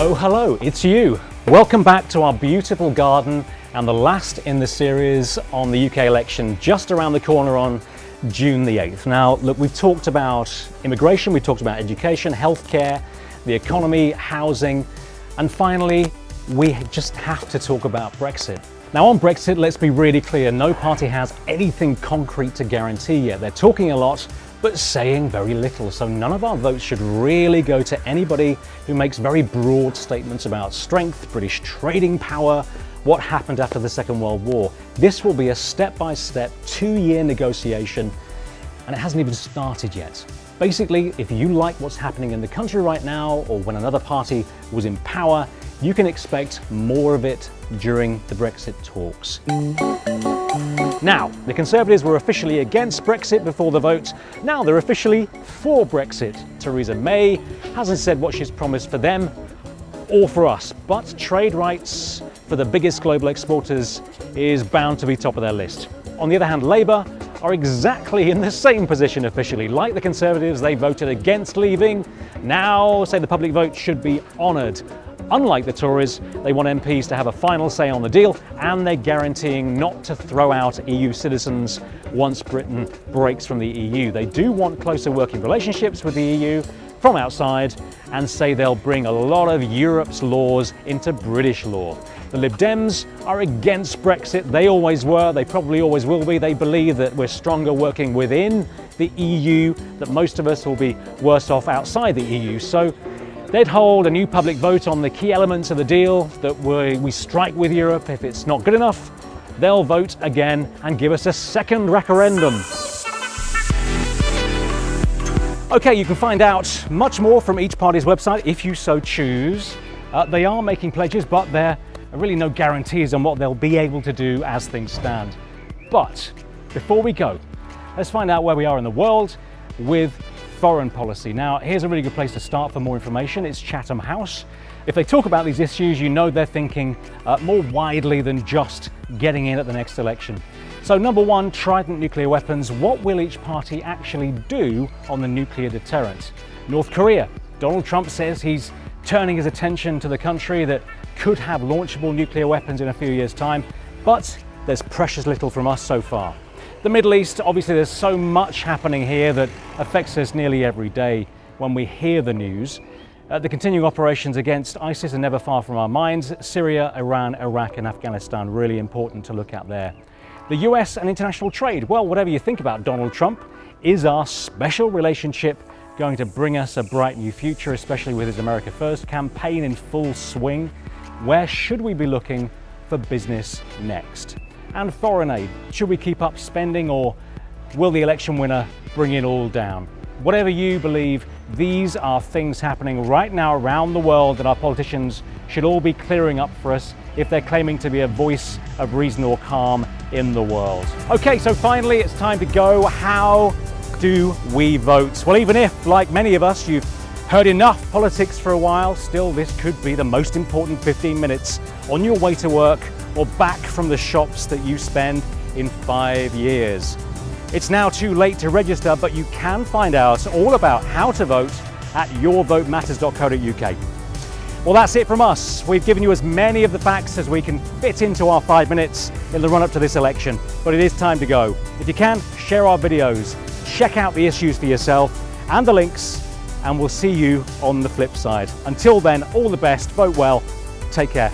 Oh hello, it's you. Welcome back to our beautiful garden and the last in the series on the UK election just around the corner on June the 8th. Now look, we've talked about immigration, we've talked about education, healthcare, the economy, housing, and finally we just have to talk about Brexit. Now on Brexit, let's be really clear, no party has anything concrete to guarantee yet. They're talking a lot, but saying very little. So none of our votes should really go to anybody who makes very broad statements about strength, British trading power, what happened after the Second World War. This will be a step-by-step, 2-year negotiation, and it hasn't even started yet. Basically, if you like what's happening in the country right now, or when another party was in power, you can expect more of it during the Brexit talks. Now, the Conservatives were officially against Brexit before the vote. Now they're officially for Brexit. Theresa May hasn't said what she's promised for them or for us, but trade rights for the biggest global exporters is bound to be top of their list. On the other hand, Labour are exactly in the same position officially. Like the Conservatives, they voted against leaving. Now say the public vote should be honoured. Unlike the Tories, they want MPs to have a final say on the deal, and they're guaranteeing not to throw out EU citizens once Britain breaks from the EU. They do want closer working relationships with the EU from outside and say they'll bring a lot of Europe's laws into British law. The Lib Dems are against Brexit. They always were, they probably always will be. They believe that we're stronger working within the EU, that most of us will be worse off outside the EU. So they'd hold a new public vote on the key elements of the deal, that we strike with Europe. If it's not good enough, they'll vote again and give us a second referendum. Okay, you can find out much more from each party's website if you so choose. They are making pledges, but there are really no guarantees on what they'll be able to do as things stand. But before we go, let's find out where we are in the world with foreign policy. Now, here's a really good place to start for more information. It's Chatham House. If they talk about these issues, you know they're thinking more widely than just getting in at the next election. So number one, Trident nuclear weapons. What will each party actually do on the nuclear deterrent? North Korea. Donald Trump says he's turning his attention to the country that could have launchable nuclear weapons in a few years' time, but there's precious little from us so far. The Middle East, obviously there's so much happening here that affects us nearly every day when we hear the news. The continuing operations against ISIS are never far from our minds. Syria, Iran, Iraq and Afghanistan, really important to look at there. The US and international trade. Well, whatever you think about Donald Trump, is our special relationship going to bring us a bright new future, especially with his America First campaign in full swing? Where should we be looking for business next? And foreign aid. Should we keep up spending, or will the election winner bring it all down? Whatever you believe, these are things happening right now around the world that our politicians should all be clearing up for us if they're claiming to be a voice of reason or calm in the world. Okay, so finally it's time to go. How do we vote? Well, even if, like many of us, you've heard enough politics for a while, still this could be the most important 15 minutes on your way to work or back from the shops that you spend in 5 years. It's now too late to register, but you can find out all about how to vote at yourvotematters.co.uk. Well, that's it from us. We've given you as many of the facts as we can fit into our 5 minutes in the run-up to this election, but it is time to go. If you can, share our videos, check out the issues for yourself and the links, and we'll see you on the flip side. Until then, all the best, vote well, take care.